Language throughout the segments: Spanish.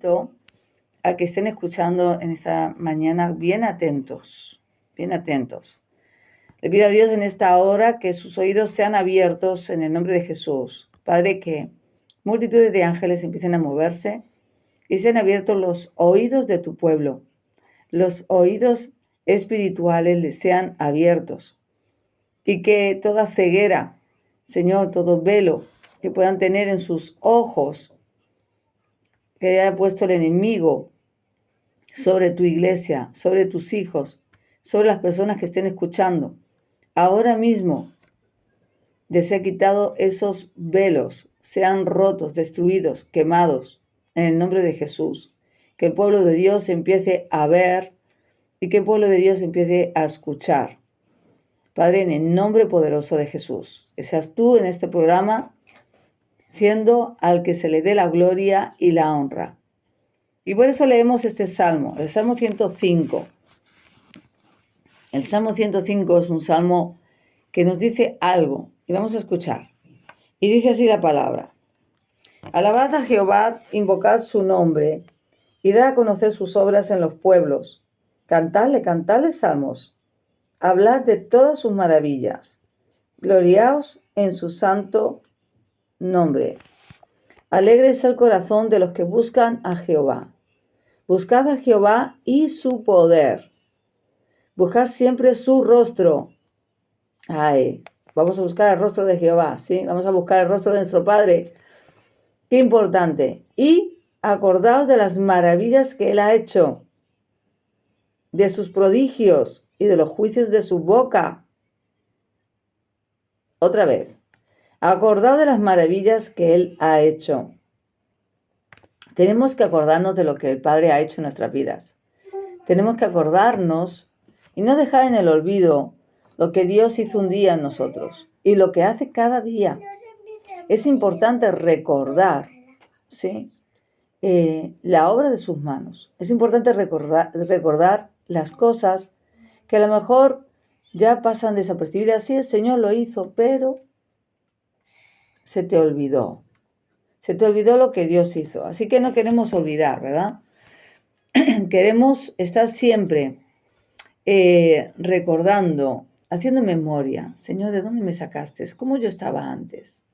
invito a que estén escuchando en esta mañana bien atentos, bien atentos. Le pido a Dios en esta hora que sus oídos sean abiertos en el nombre de Jesús. Padre, que multitudes de ángeles empiecen a moverse y sean abiertos los oídos de tu pueblo. Los oídos espirituales les sean abiertos y que toda ceguera, Señor, todo velo que puedan tener en sus ojos, que haya puesto el enemigo sobre tu iglesia, sobre tus hijos, sobre las personas que estén escuchando. Ahora mismo les he quitado esos velos, sean rotos, destruidos, quemados, en el nombre de Jesús. Que el pueblo de Dios empiece a ver y que el pueblo de Dios empiece a escuchar. Padre, en el nombre poderoso de Jesús, que seas tú en este programa, siendo al que se le dé la gloria y la honra. Y por eso leemos este salmo, el Salmo 105. El Salmo 105 es un salmo que nos dice algo, y vamos a escuchar. Y dice así la palabra: Alabad a Jehová, invocad su nombre, y dad a conocer sus obras en los pueblos. Cantadle salmos, hablad de todas sus maravillas. Gloriaos en su santo nombre. Alegre es el corazón de los que buscan a Jehová. Buscad a Jehová y su poder. Buscad siempre su rostro. Vamos a buscar el rostro de Jehová, ¿sí? Vamos a buscar el rostro de nuestro Padre. Qué importante. Y acordaos de las maravillas que Él ha hecho, de sus prodigios y de los juicios de su boca. Otra vez. Acordaos de las maravillas que Él ha hecho. Tenemos que acordarnos de lo que el Padre ha hecho en nuestras vidas. Tenemos que acordarnos y no dejar en el olvido lo que Dios hizo un día en nosotros y lo que hace cada día. Es importante recordar, ¿sí? La obra de sus manos. Es importante recordar las cosas que a lo mejor ya pasan desapercibidas. Sí, el Señor lo hizo, pero se te olvidó. Se te olvidó lo que Dios hizo. Así que no queremos olvidar, ¿verdad? Queremos estar siempre recordando, haciendo memoria. Señor, ¿de dónde me sacaste? ¿Cómo yo estaba antes?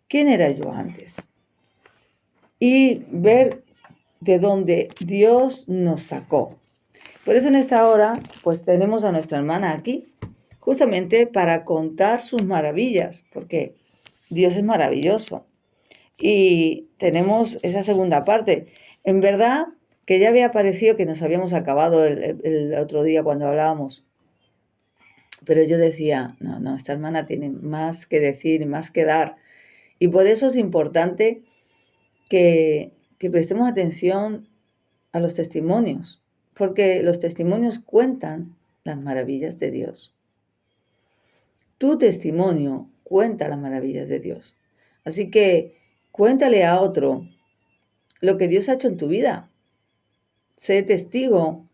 ¿Quién era yo antes? Y ver de dónde Dios nos sacó. Por eso en esta hora, pues tenemos a nuestra hermana aquí, justamente para contar sus maravillas, porque Dios es maravilloso. Y tenemos esa segunda parte. En verdad, que ya había parecido que nos habíamos acabado el otro día cuando hablábamos. Pero yo decía, no, esta hermana tiene más que decir, más que dar. Y por eso es importante que prestemos atención a los testimonios, porque los testimonios cuentan las maravillas de Dios. Tu testimonio cuenta las maravillas de Dios. Así que cuéntale a otro lo que Dios ha hecho en tu vida. Sé testigo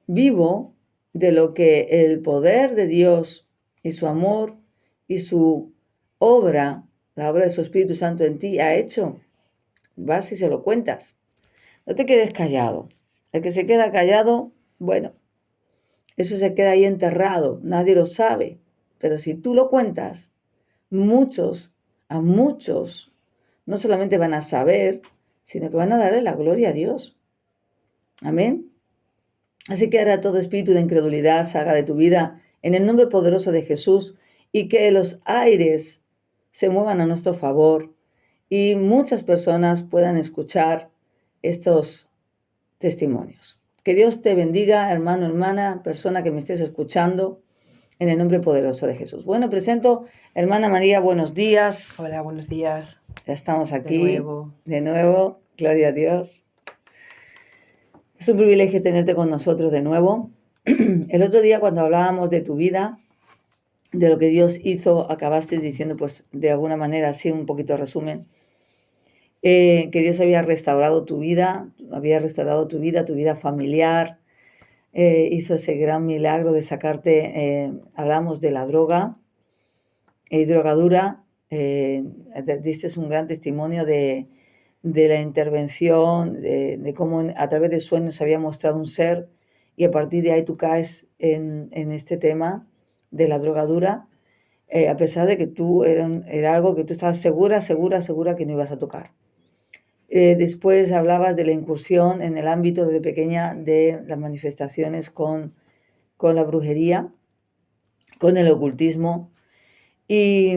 vivo de lo que el poder de Dios y su amor y su obra, la obra de su Espíritu Santo en ti ha hecho. Vas y se lo cuentas. No te quedes callado. El que se queda callado, bueno, eso se queda ahí enterrado, nadie lo sabe. Pero si tú lo cuentas, a muchos, no solamente van a saber, sino que van a darle la gloria a Dios. Amén. Así que ahora todo espíritu de incredulidad salga de tu vida en el nombre poderoso de Jesús y que los aires se muevan a nuestro favor y muchas personas puedan escuchar estos testimonios. Que Dios te bendiga, hermano, hermana, persona que me estés escuchando, en el nombre poderoso de Jesús. Bueno, presento, hermana María, buenos días. Hola, buenos días. Ya estamos aquí de nuevo. Gloria a Dios. Es un privilegio tenerte con nosotros de nuevo. El otro día cuando hablábamos de tu vida, de lo que Dios hizo, acabaste diciendo, pues de alguna manera, así un poquito de resumen, que Dios había restaurado tu vida tu vida familiar, hizo ese gran milagro de sacarte, hablamos de la droga y drogadura, diste un gran testimonio de de la intervención, de cómo a través de sueños se había mostrado un ser y a partir de ahí tú caes en este tema de la drogadura, a pesar de que era algo que tú estabas segura que no ibas a tocar. Después hablabas de la incursión en el ámbito desde pequeña de las manifestaciones con la brujería, con el ocultismo y,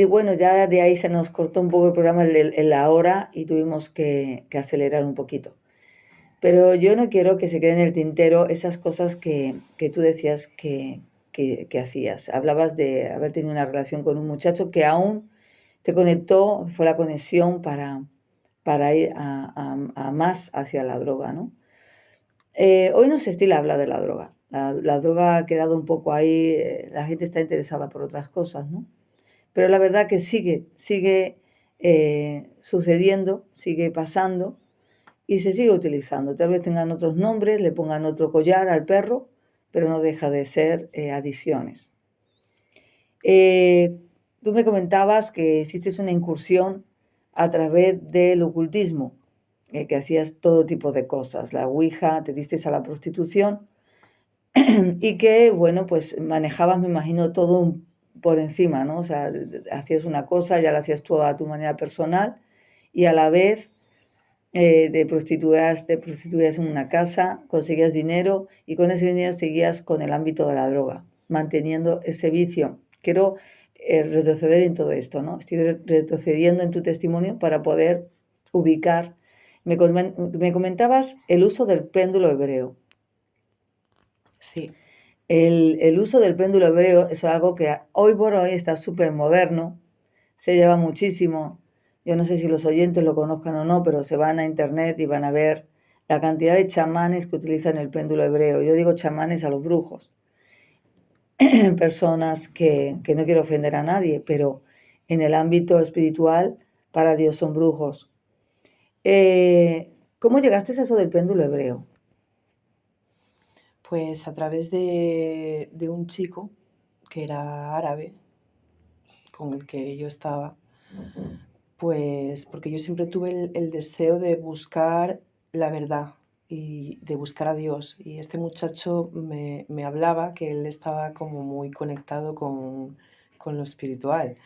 bueno, ya de ahí se nos cortó un poco el programa en la hora y tuvimos que acelerar un poquito. Pero yo no quiero que se queden en el tintero esas cosas que tú decías que hacías. Hablabas de haber tenido una relación con un muchacho que aún te conectó, fue la conexión para ir a más hacia la droga, ¿no? Hoy no se estila hablar de la droga. La droga ha quedado un poco ahí, la gente está interesada por otras cosas, ¿no? Pero la verdad que sigue sucediendo, sigue pasando y se sigue utilizando. Tal vez tengan otros nombres, le pongan otro collar al perro, pero no deja de ser adicciones. Tú me comentabas que hiciste una incursión a través del ocultismo, que hacías todo tipo de cosas, la ouija, te diste a la prostitución y que, bueno, pues manejabas, me imagino, todo por encima, ¿no? O sea, hacías una cosa, ya la hacías tú a tu manera personal y a la vez te prostituías en una casa, conseguías dinero y con ese dinero seguías con el ámbito de la droga, manteniendo ese vicio. Quiero retroceder en todo esto, ¿no? Estoy retrocediendo en tu testimonio para poder ubicar. Me comentabas el uso del péndulo hebreo. Sí. El uso del péndulo hebreo es algo que hoy por hoy está súper moderno, se lleva muchísimo. Yo no sé si los oyentes lo conozcan o no, pero se van a internet y van a ver la cantidad de chamanes que utilizan el péndulo hebreo. Yo digo chamanes a los brujos, personas que no quiero ofender a nadie, pero en el ámbito espiritual para Dios son brujos. ¿Cómo llegaste a eso del péndulo hebreo? Pues a través de un chico que era árabe, con el que yo estaba, pues porque yo siempre tuve el deseo de buscar la verdad y de buscar a Dios. Y este muchacho me hablaba que él estaba como muy conectado con lo espiritual.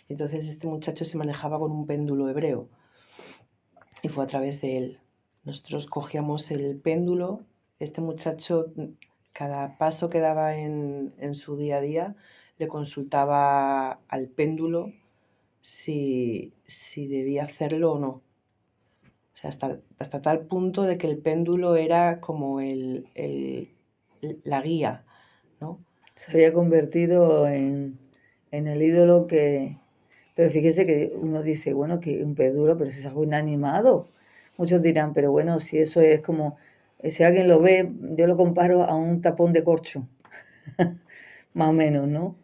Entonces este muchacho se manejaba con un péndulo hebreo y fue a través de él. Nosotros cogíamos el péndulo, este muchacho cada paso que daba en su día a día le consultaba al péndulo si debía hacerlo o no. O sea, hasta tal punto de que el péndulo era como la guía, ¿no? Se había convertido en el ídolo que... Pero fíjese que uno dice, bueno, que un pez duro, pero si es algo inanimado. Muchos dirán, pero bueno, si eso es como, si alguien lo ve, yo lo comparo a un tapón de corcho, más o menos, ¿no?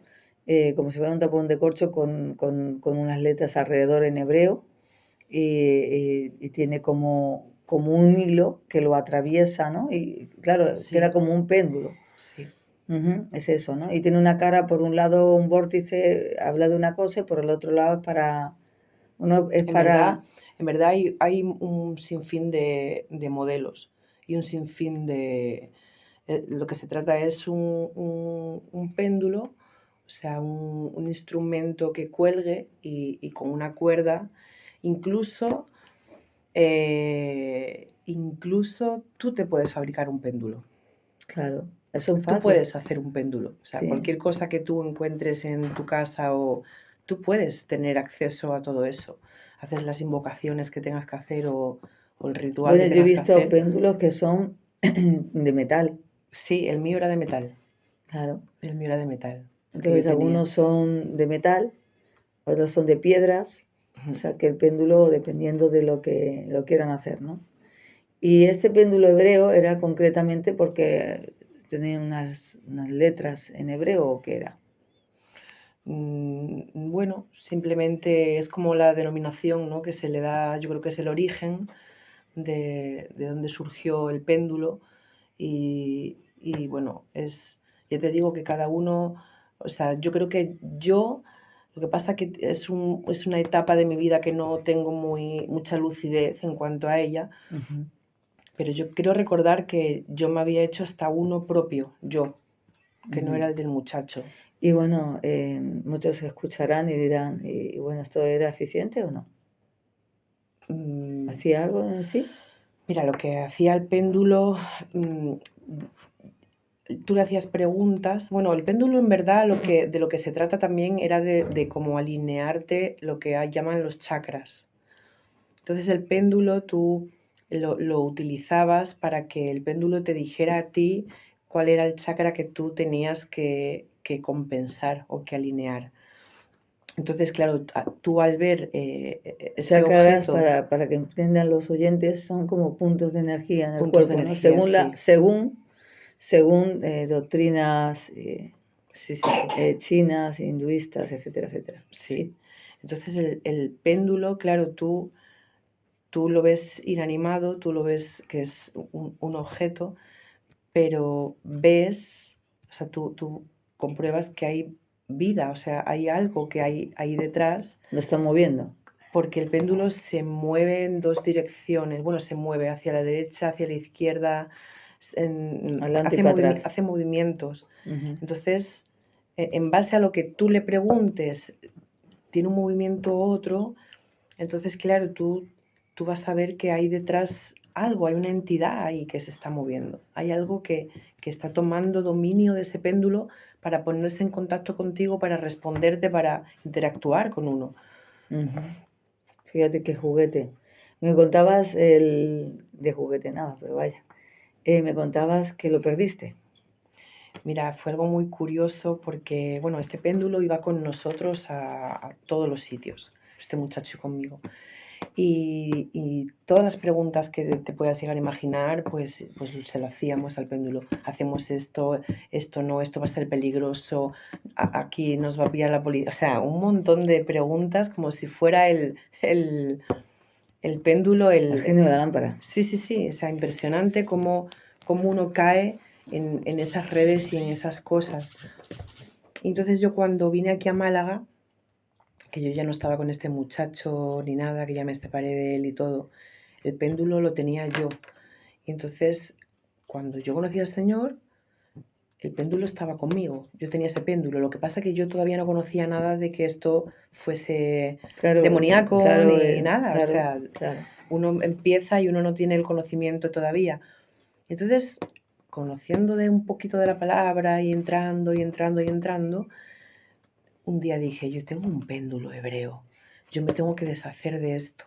Como si fuera un tapón de corcho con unas letras alrededor en hebreo y tiene como un hilo que lo atraviesa, ¿no? Y claro, queda Sí, como un péndulo. sí. Es eso, ¿no? Y tiene una cara, por un lado un vórtice, habla de una cosa y por el otro lado es En para, verdad, en verdad hay un sinfín de modelos y un sinfín de... lo que se trata es un péndulo, o sea, un instrumento que cuelgue y con una cuerda, incluso, incluso tú te puedes fabricar un péndulo. claro, eso es Tú fácil, puedes hacer un péndulo. O sea, sí. cualquier cosa que tú encuentres en tu casa o tú puedes tener acceso a todo eso. Haces las invocaciones que tengas que hacer o el ritual Bueno, que yo he tengas que visto hacer. péndulos que son de metal, Sí, el mío era de metal. claro. El mío era de metal, el que yo Entonces tenía. algunos son de metal, otros son de piedras, o sea que el péndulo dependiendo de lo que lo quieran hacer, ¿no? Y este péndulo hebreo era concretamente porque tenía unas letras en hebreo o qué era. Bueno, simplemente es como la denominación, ¿no? Que se le da, yo creo que es el origen de donde surgió el péndulo y bueno, ya te digo que cada uno, o sea, yo creo que yo Lo que pasa que es una etapa de mi vida que no tengo mucha lucidez en cuanto a ella, Ujú. pero yo quiero recordar que yo me había hecho hasta uno propio, yo, que no Ujú. era el del muchacho. Y bueno, muchos escucharán y dirán, y bueno, ¿esto era eficiente o no? Mm, ¿Hacía algo en sí? Mira, lo que hacía el péndulo, tú le hacías preguntas. Bueno, el péndulo en verdad de lo que se trata también era de cómo alinearte lo que llaman los chakras. Entonces el péndulo tú lo utilizabas para que el péndulo te dijera a ti cuál era el chakra que tú tenías que compensar o que alinear. Entonces, claro, tú al ver ese Chakras, objeto, para que entiendan los oyentes, son como puntos de energía en el puntos de cuerpo, ¿no? energía, sí, Según doctrinas sí, sí, sí, chinas, hinduistas, etcétera, etcétera. sí. Sí. Entonces el péndulo, claro, tú lo ves inanimado, tú lo ves que es un objeto, pero ves, o sea, tú compruebas que hay vida, o sea, hay algo que hay ahí detrás, Lo están moviendo. porque el péndulo se mueve en dos direcciones. Bueno, se mueve hacia la derecha, hacia la izquierda, Adelante y para atrás. hace movimientos. Ujú. Entonces, en base a lo que tú le preguntes, tiene un movimiento u otro, entonces, claro, tú vas a ver que hay detrás algo, hay una entidad ahí que se está moviendo. Hay algo que está tomando dominio de ese péndulo para ponerse en contacto contigo, para responderte, para interactuar con uno. Ujú. Fíjate qué juguete. Me contabas de juguete nada, pero vaya. Me contabas que lo perdiste. Mira, fue algo muy curioso porque, bueno, este péndulo iba con nosotros a todos los sitios, este muchacho conmigo. Y todas las preguntas que te puedas llegar a imaginar, pues se lo hacíamos al péndulo. Hacemos esto, esto no, esto va a ser peligroso, aquí nos va a pillar la policía. O sea, un montón de preguntas como si fuera el péndulo, El genio de la lámpara. Sí, sí, sí, o sea, impresionante cómo uno cae en esas redes y en esas cosas. Entonces yo cuando vine aquí a Málaga, que yo ya no estaba con este muchacho ni nada, que ya me separé de él y todo, el péndulo lo tenía yo. Y entonces, cuando yo conocí al Señor, el péndulo estaba conmigo. Yo tenía ese péndulo. Lo que pasa es que yo todavía no conocía nada de que esto fuese Claro, demoníaco claro, ni nada. O claro, sea, claro. uno empieza y uno no tiene el conocimiento todavía. Entonces, conociendo de un poquito de la palabra y entrando y entrando y entrando, un día dije, yo tengo un péndulo hebreo, yo me tengo que deshacer de esto.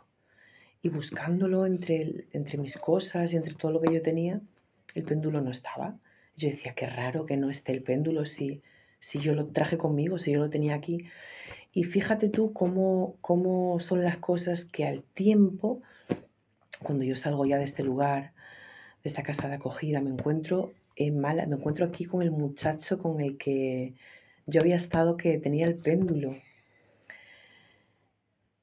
Y buscándolo entre mis cosas y entre todo lo que yo tenía, el péndulo no estaba. Yo decía, qué raro que no esté el péndulo si yo lo traje conmigo, si yo lo tenía aquí. Y fíjate tú cómo son las cosas que al tiempo, cuando yo salgo ya de este lugar, de esta casa de acogida, me encuentro me encuentro aquí con el muchacho con el que yo había estado que tenía el péndulo.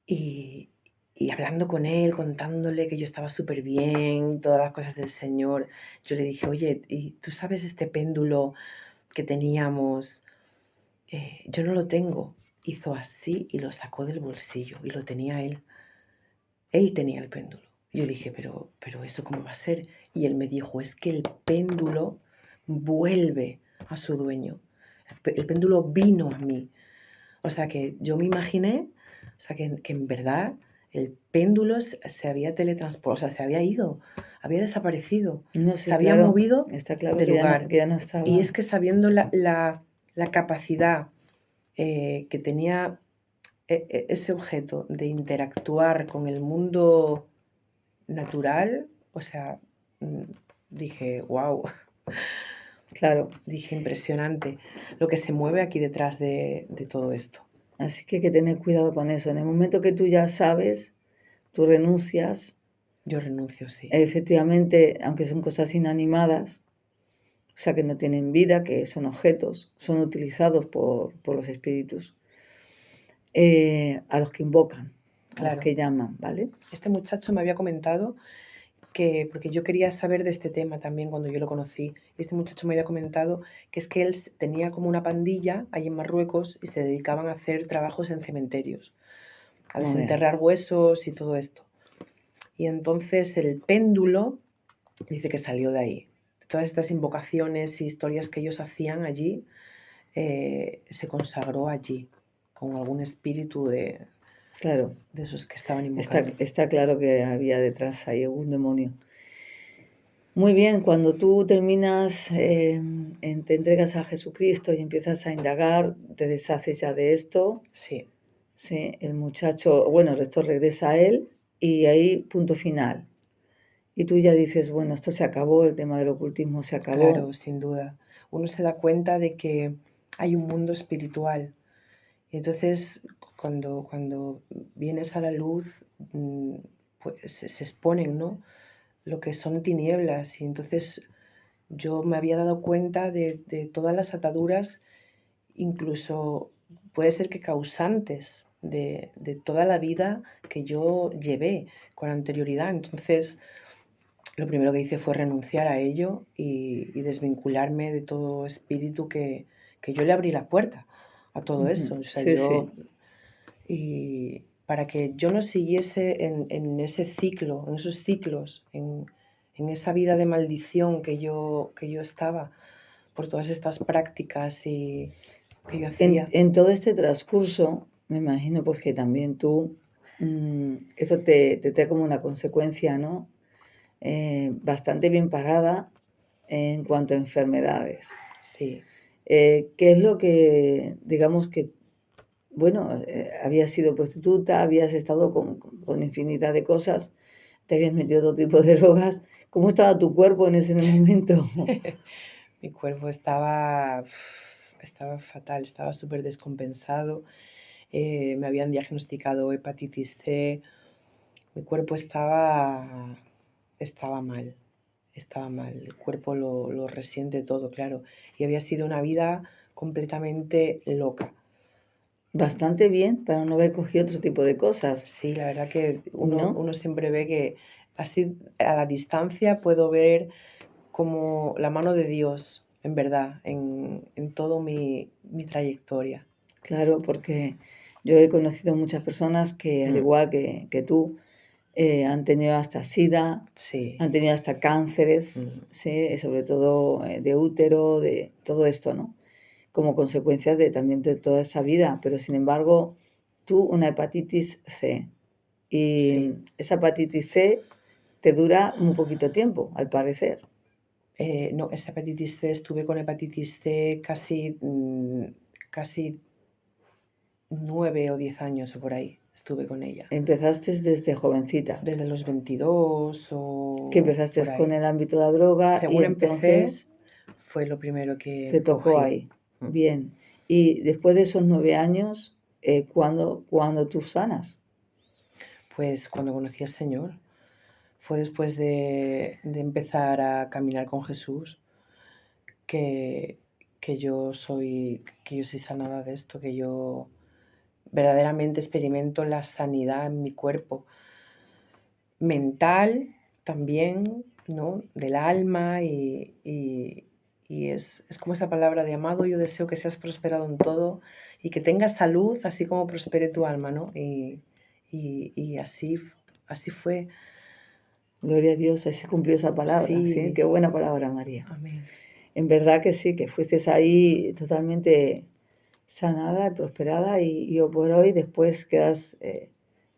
Y, y hablando con él, contándole que yo estaba súper bien, todas las cosas del Señor, yo le dije, oye, ¿y tú sabes este péndulo que teníamos? Yo no lo tengo. Hizo así y lo sacó del bolsillo y lo tenía él. Él tenía el péndulo. Y yo le dije, pero ¿eso cómo va a ser? Y él me dijo, es que el péndulo vuelve a su dueño. El péndulo vino a mí. O sea que yo me imaginé, o sea que en verdad el péndulo se había teletransportado, o sea, se había ido, había desaparecido, No se sé, había claro, movido está claro de lugar. que ya no Y estaba. es que sabiendo la capacidad que tenía ese objeto de interactuar con el mundo natural, o sea, mm, dije, wow, Claro, dije impresionante lo que se mueve aquí detrás de todo esto. así que hay que tener cuidado con eso. En el momento que tú ya sabes, tú renuncias. Yo renuncio, sí. Efectivamente, aunque son cosas inanimadas, o sea que no tienen vida, que son objetos, son utilizados por los espíritus, a los que invocan, a los Claro. que llaman, ¿vale? Este muchacho me había comentado porque yo quería saber de este tema también cuando yo lo conocí. Este muchacho me había comentado que es que él tenía como una pandilla ahí en Marruecos y se dedicaban a hacer trabajos en cementerios, a A ver, desenterrar huesos y todo esto. Y entonces el péndulo dice que salió de ahí. Todas estas invocaciones y historias que ellos hacían allí, se consagró allí, con algún espíritu claro, de esos que estaban está, invocando. está claro que había detrás ahí un demonio. Muy bien, cuando tú terminas, te entregas a Jesucristo y empiezas a indagar, te deshaces ya de esto, Sí, ¿sí? El muchacho, bueno, el resto regresa a él y ahí punto final. Y tú ya dices, bueno, esto se acabó, el tema del ocultismo se acabó. claro, sin duda. Uno se da cuenta de que hay un mundo espiritual. Y entonces, cuando vienes a la luz, pues se exponen, ¿no? Lo que son tinieblas. Y entonces yo me había dado cuenta de todas las ataduras, incluso puede ser que causantes de toda la vida que yo llevé con anterioridad. Entonces, lo primero que hice fue renunciar a ello y desvincularme de todo espíritu que yo le abrí la puerta a todo eso. Ujú. O sea, Sí, sí, y para que yo no siguiese en ese ciclo, en esos ciclos, en esa vida de maldición que yo estaba por todas estas prácticas que yo hacía. en todo este transcurso, me imagino pues que también tú, eso te trae como una consecuencia, ¿no? Bastante bien parada en cuanto a enfermedades. Sí, ¿Qué es lo que, digamos que, bueno, habías sido prostituta, habías estado con infinidad de cosas, te habías metido todo tipo de drogas? ¿Cómo estaba tu cuerpo en ese momento? mi cuerpo estaba fatal, estaba súper descompensado. Me habían diagnosticado hepatitis C. Mi cuerpo estaba mal, estaba mal. El cuerpo lo resiente todo, claro. Y había sido una vida completamente loca. Bastante bien para no haber cogido otro tipo de cosas, Sí, la verdad que uno, ¿no? uno siempre ve que así a la distancia puedo ver como la mano de Dios, en verdad, en todo mi trayectoria. Claro, porque yo he conocido muchas personas que, al Mm, igual que tú, han tenido hasta SIDA, sí, han tenido hasta cánceres, mm, ¿sí? Sobre todo de útero, de todo esto, ¿no? Como consecuencia de también de toda esa vida. Pero sin embargo, tú una hepatitis C. Y sí. esa hepatitis C te dura muy poquito tiempo, al parecer. No, esa hepatitis C, estuve con hepatitis C casi 9 o 10 años o por ahí, estuve con ella. Empezaste desde jovencita, Desde los 22 que o empezaste por con ahí. el ámbito de la droga y Según empecé, entonces fue lo primero te que tocó cogí. ahí. Mm. Bien. Y después de esos 9 años, ¿cuándo tú sanas? Pues cuando conocí al Señor, fue después de empezar a caminar con Jesús, que, que yo soy sanada de esto, que yo verdaderamente experimento la sanidad en mi cuerpo, mental también, ¿no? Del alma y es como esa palabra de amado, yo deseo que seas prosperado en todo y que tengas salud, así como prospere tu alma, ¿no? Y así fue. Gloria a Dios, así se cumplió esa palabra, ¿sí? Sí, Qué buena palabra, María. amén. En verdad que sí, que fuiste ahí totalmente sanada y prosperada y hoy por hoy después quedas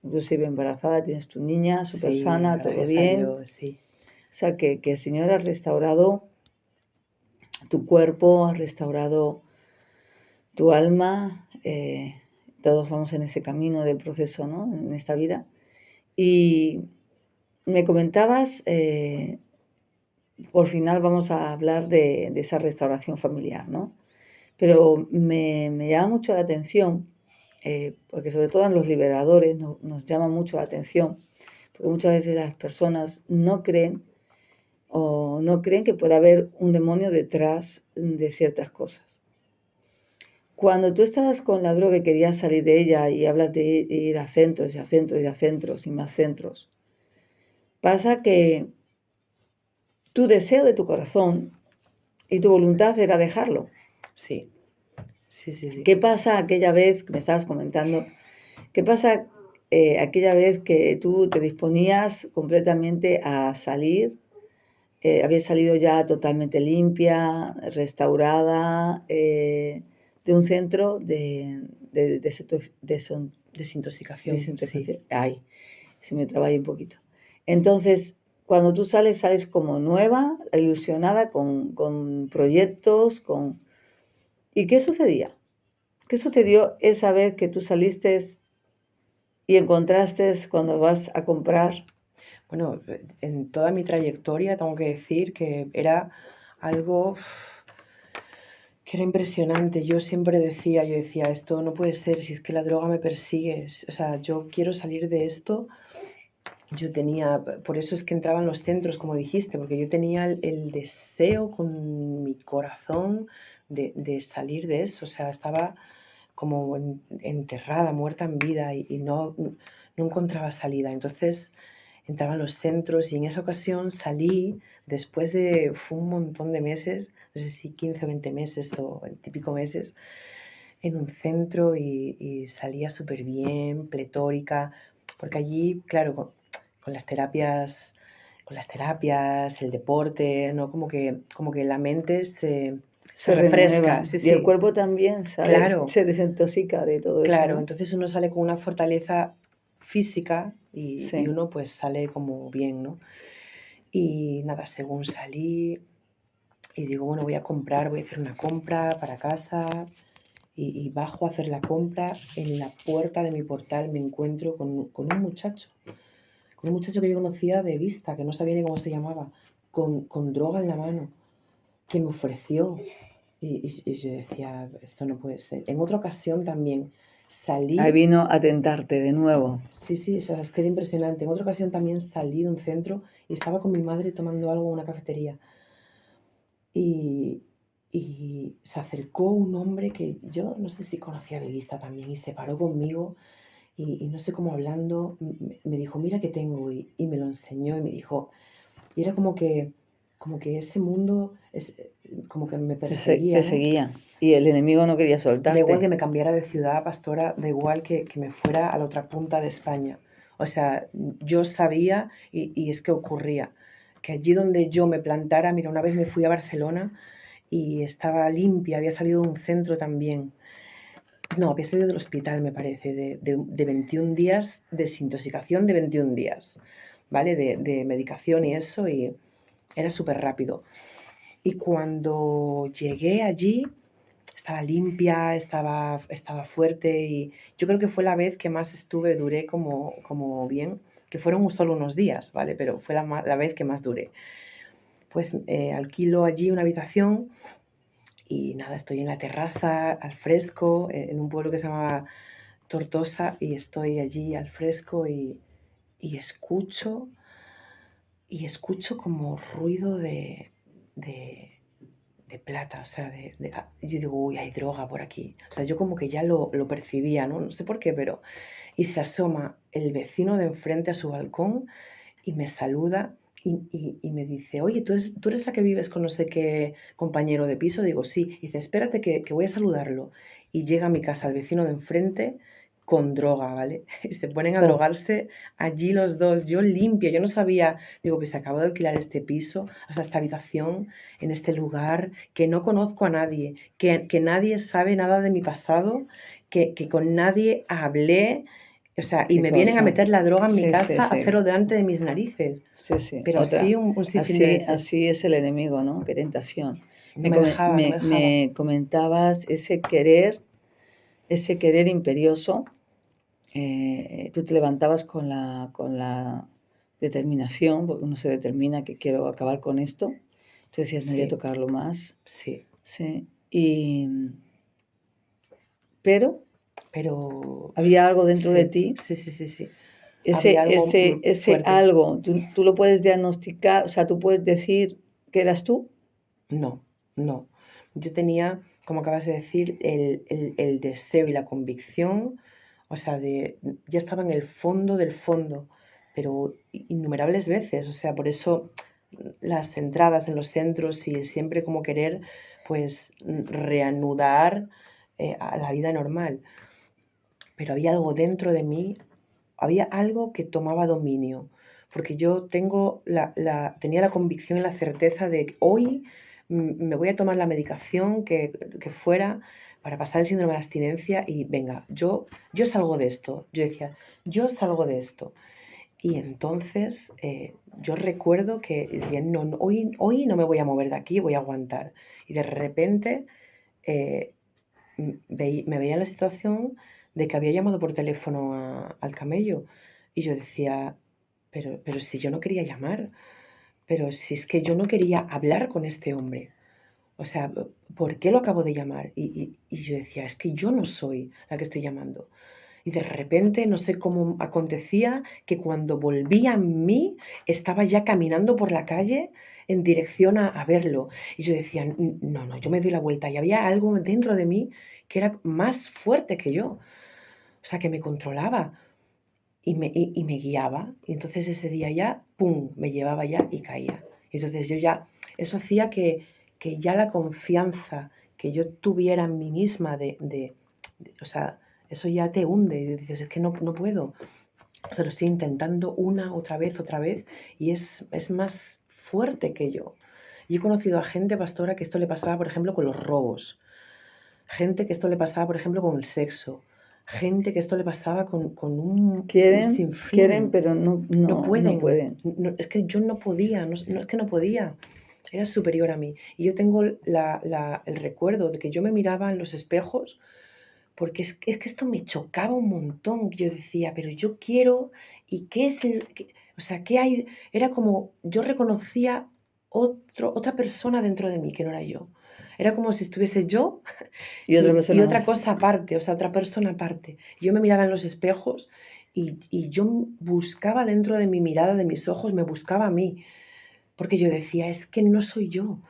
inclusive embarazada, tienes tu niña súper Sí, sana, todo gracias a bien. Dios, sí. O sea, que el Señor ha restaurado tu cuerpo, ha restaurado tu alma. Todos vamos en ese camino del proceso, ¿no? En esta vida. Y me comentabas, por final vamos a hablar de esa restauración familiar, ¿no? Pero me llama mucho la atención, porque sobre todo en los liberadores nos llama mucho la atención, porque muchas veces las personas no creen o no creen que pueda haber un demonio detrás de ciertas cosas. Cuando tú estabas con la droga y querías salir de ella y hablas de ir a centros y a centros y a centros y más centros, pasa que tu deseo de tu corazón y tu voluntad era dejarlo. Sí, sí, sí, sí. ¿Qué pasa aquella vez que me estabas comentando? ¿Qué pasa aquella vez que tú te disponías completamente a salir? Habías salido ya totalmente limpia, restaurada, de un centro de Desintoxicación, sí. desintoxicación. Ay, se me traba ahí un poquito. Entonces, cuando tú sales, sales como nueva, ilusionada, con proyectos, con... ¿Y qué sucedía? ¿Qué sucedió esa vez que tú saliste y encontraste cuando vas a comprar? Bueno, en toda mi trayectoria tengo que decir que era algo que era impresionante. Yo siempre decía, esto no puede ser, si es que la droga me persigue, o sea, yo quiero salir de esto. Yo tenía, por eso es que entraba en los centros, como dijiste, porque yo tenía el deseo con mi corazón de salir de eso, o sea, estaba como enterrada, muerta en vida y no encontraba salida. Entonces entraba en los centros y en esa ocasión salí después de un montón de meses, no sé si 15 o 20 meses o 20 y pico meses, en un centro y salía súper bien, pletórica, porque allí, claro, con las terapias, el deporte, ¿no? Como que la mente se Se refresca, renueva sí, y el sí, cuerpo también claro. se desintoxica de todo eso, Claro, ¿no? entonces uno sale con una fortaleza física y Sí. uno pues sale como bien, ¿no? Y nada, según salí y digo, bueno, voy a hacer una compra para casa y bajo a hacer la compra, en la puerta de mi portal me encuentro con un muchacho que yo conocía de vista, que no sabía ni cómo se llamaba, con droga en la mano, que me ofreció. Y yo decía, esto no puede ser. En otra ocasión también Ahí salí. vino a tentarte de nuevo. Sí, sí, o sea, es que era impresionante. En otra ocasión también salí de un centro y estaba con mi madre tomando algo en una cafetería. Y, y se acercó un hombre que yo no sé si conocía de vista también y se paró conmigo y no sé cómo hablando, me dijo, mira qué tengo y me lo enseñó y me dijo, y era como que ese mundo como que me perseguía, Te ¿no? seguía. Y el enemigo no quería Da igual soltarte. que me cambiara de ciudad, pastora, da igual que me fuera a la otra punta de España. O sea, yo sabía y es que ocurría, que allí donde yo me plantara, mira, una vez me fui a Barcelona y estaba limpia, había salido de un centro también. No, había salido del hospital, me parece, de 21 días, desintoxicación de 21 días, ¿vale? De medicación y eso, y era súper rápido. Y cuando llegué allí, estaba limpia, estaba fuerte y yo creo que fue la vez que más duré como bien, que fueron solo unos días, ¿vale? Pero fue la vez que más duré. Pues alquilo allí una habitación y nada, estoy en la terraza, al fresco, en un pueblo que se llama Tortosa y estoy allí al fresco y escucho, y escucho como ruido de, de plata, o sea, yo digo, uy, hay droga por aquí. O sea, yo como que ya lo percibía, ¿no? No sé por qué, pero... Y se asoma el vecino de enfrente a su balcón y me saluda y me dice, oye, ¿tú eres la que vives con no sé qué compañero de piso? Digo, sí. Y dice, espérate que voy a saludarlo. Y llega a mi casa el vecino de enfrente con droga, ¿vale? Y se ponen a Jo, drogarse allí los dos. Yo limpio, yo no sabía, digo, pues acabo de alquilar este piso, o sea, esta habitación, en este lugar, que no conozco a nadie, que nadie sabe nada de mi pasado, que con nadie hablé, o sea, y qué me vienen a cosa. meter la droga en mi Sí, sí, casa a sí. hacerlo delante de mis narices. Sí, sí. Pero así Otra. un sinfín de Así, veces. así es el enemigo, ¿no? Qué tentación. No me dejaba, no me dejaba. Me comentabas ese querer imperioso. Tú te levantabas con la determinación, porque uno se determina que quiero acabar con esto. Tú decías, no voy a Sí, tocarlo más. sí. Sí. Y, pero Pero había algo dentro de sí, ti, sí, sí, sí, sí. Había algo ese fuerte. algo, tú lo puedes diagnosticar, o sea, tú puedes decir que eras tú. No, no. Yo tenía, como acabas de decir, el deseo y la convicción, o sea, ya estaba en el fondo del fondo, pero innumerables veces, o sea, por eso las entradas en los centros y siempre como querer, pues, reanudar a la vida normal. Pero había algo dentro de mí, había algo que tomaba dominio, porque yo tenía la convicción y la certeza de que hoy me voy a tomar la medicación que fuera para pasar el síndrome de abstinencia y venga, yo salgo de esto. Yo decía, yo salgo de esto. Y entonces yo recuerdo que decía, no, no, hoy no me voy a mover de aquí, voy a aguantar. Y de repente eh, me veía en la situación de que había llamado por teléfono al camello. Y yo decía, pero si yo no quería llamar, pero si es que yo no quería hablar con este hombre. O sea, ¿por qué lo acabo de llamar? Y yo decía, es que yo no soy la que estoy llamando. Y de repente, no sé cómo acontecía, que cuando volvía a mí, estaba ya caminando por la calle en dirección a verlo. Y yo decía, no, no, yo me doy la vuelta. Y había algo dentro de mí que era más fuerte que yo. O sea, que me controlaba y me guiaba. Y entonces ese día ya, ¡pum!, me llevaba ya y caía. Y entonces yo ya, eso hacía que ya la confianza que yo tuviera en mí misma o sea, eso ya te hunde y dices, es que no, no puedo. O sea, lo estoy intentando otra vez, y es más fuerte que yo. Y he conocido a gente, pastora, que esto le pasaba, por ejemplo, con los robos. Gente que esto le pasaba, por ejemplo, con el sexo. Gente que esto le pasaba con un Quieren, sinfín. pero No no pueden. pueden. Es que yo no podía, es que no podía. Era superior a mí. Y yo tengo el recuerdo de que yo me miraba en los espejos porque es que esto me chocaba un montón. Yo decía, pero yo quiero, ¿y qué es o sea, qué hay? Era como, yo reconocía otra persona dentro de mí que no era yo. Era como si estuviese yo Y otra y persona otra más. cosa aparte, o sea, otra persona aparte. Yo me miraba en los espejos y yo buscaba dentro de mi mirada, de mis ojos, me buscaba a mí, porque yo decía, es que no soy yo,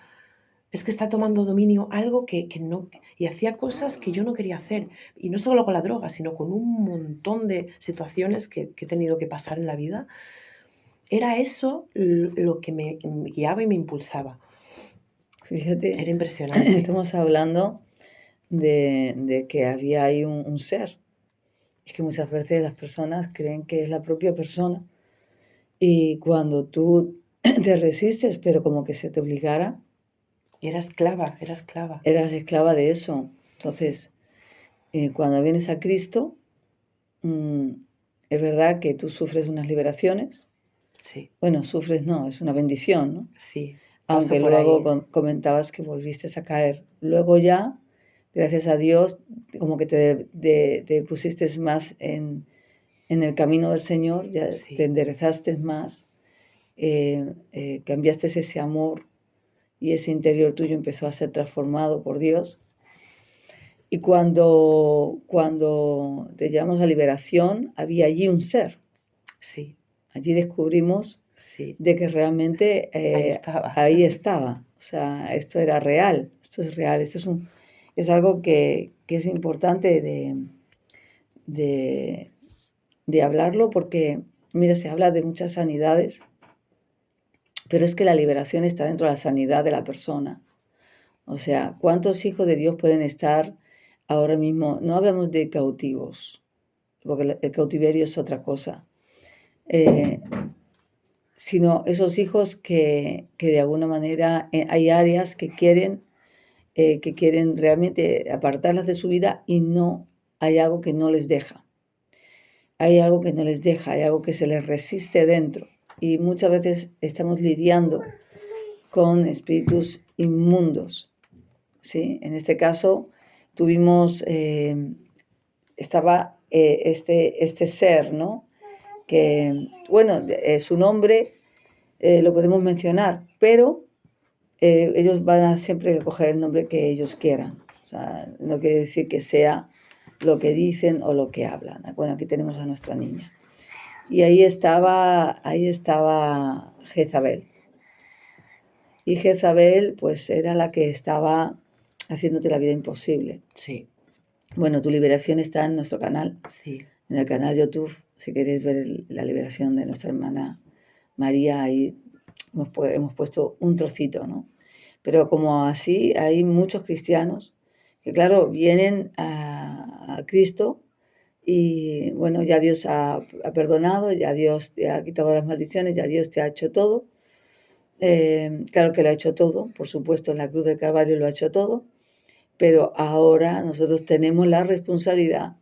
es que está tomando dominio algo que no, y hacía cosas que yo no quería hacer, y no solo con la droga, sino con un montón de situaciones que he tenido que pasar en la vida. Era eso lo que me guiaba y me impulsaba. Fíjate, Era impresionante. estamos hablando de que había ahí un ser. Es que muchas veces las personas creen que es la propia persona. Y cuando tú te resistes, pero como que se te obligara, Era esclava, era esclava. eras esclava de eso. Entonces, cuando vienes a Cristo, mm, es verdad que tú sufres unas liberaciones. Sí, Bueno, sufres no, es una bendición, ¿no? sí, paso Aunque por luego ahí. comentabas que volviste a caer. Luego ya, gracias a Dios, como que te pusiste más en el camino del Señor, ya te Sí, enderezaste más, cambiaste ese amor y ese interior tuyo empezó a ser transformado por Dios. Y cuando te llevamos a liberación, había allí un ser. sí, Allí descubrimos sí. de que realmente Ahí estaba. ahí estaba. O sea, esto era real, esto es real, es algo que es importante de, de hablarlo porque, mira, se habla de muchas sanidades, pero es que la liberación está dentro de la sanidad de la persona. O sea, ¿cuántos hijos de Dios pueden estar ahora mismo? No hablamos de cautivos, porque el cautiverio es otra cosa, eh, sino esos hijos que de alguna manera hay áreas que quieren realmente apartarlas de su vida y no hay algo que no les deja. Hay algo que no les deja, hay algo que se les resiste dentro. Y muchas veces estamos lidiando con espíritus inmundos. ¿Sí? En este caso tuvimos, estaba este ser, ¿no? Que, bueno, su nombre lo podemos mencionar, pero ellos van a siempre coger el nombre que ellos quieran. O sea, no quiere decir que sea lo que dicen o lo que hablan. Bueno, aquí tenemos a nuestra niña. Y ahí estaba Jezabel. Y Jezabel, pues era la que estaba haciéndote la vida imposible. Sí, Bueno, tu liberación está en nuestro canal, sí, en el canal YouTube. Si queréis ver la liberación de nuestra hermana María, ahí hemos puesto un trocito, ¿no? Pero como así hay muchos cristianos que, claro, vienen a Cristo y, bueno, ya Dios ha perdonado, ya Dios te ha quitado las maldiciones, ya Dios te ha hecho todo. Claro que lo ha hecho todo, por supuesto, en la cruz del Calvario lo ha hecho todo, pero ahora nosotros tenemos la responsabilidad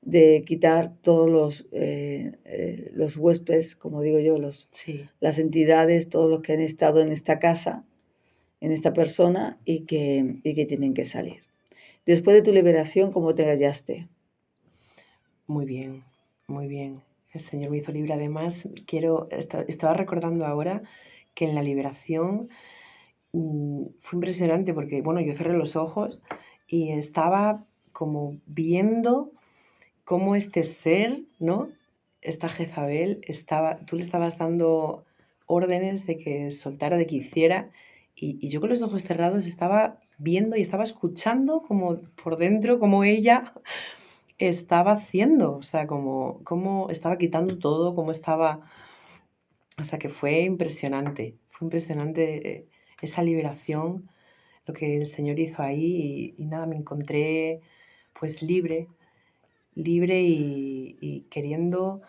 de quitar todos los huéspedes, como digo yo, Sí, las entidades, todos los que han estado en esta casa, en esta persona y que tienen que salir. Después de tu liberación, ¿cómo te hallaste? muy bien, muy bien. El Señor me hizo libre. Además, estaba recordando ahora que en la liberación fue impresionante porque, bueno, yo cerré los ojos y estaba como viendo cómo este ser, ¿no? Esta Jezabel, tú le estabas dando órdenes de que soltara, de que hiciera, y yo con los ojos cerrados estaba viendo y estaba escuchando como por dentro, como ella estaba haciendo, o sea, como estaba quitando todo, como estaba, o sea, que fue impresionante esa liberación, lo que el Señor hizo ahí, y nada, me encontré pues libre y queriendo,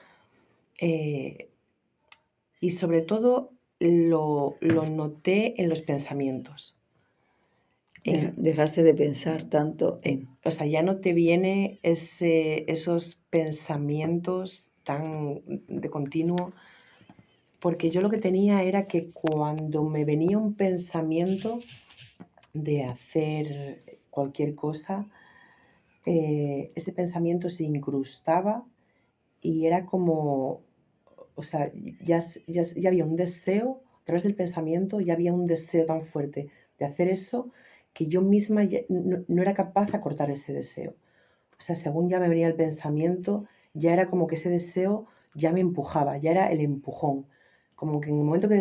eh, y sobre todo lo noté en los pensamientos. Dejaste de pensar tanto en... O sea, ya no te viene esos pensamientos tan de continuo, porque yo lo que tenía era que cuando me venía un pensamiento de hacer cualquier cosa, ese pensamiento se incrustaba y era como, o sea, ya había un deseo, a través del pensamiento, ya había un deseo tan fuerte de hacer eso que yo misma no era capaz de cortar ese deseo. O sea, según ya me venía el pensamiento, ya era como que ese deseo ya me empujaba, ya era el empujón. Como que en el momento que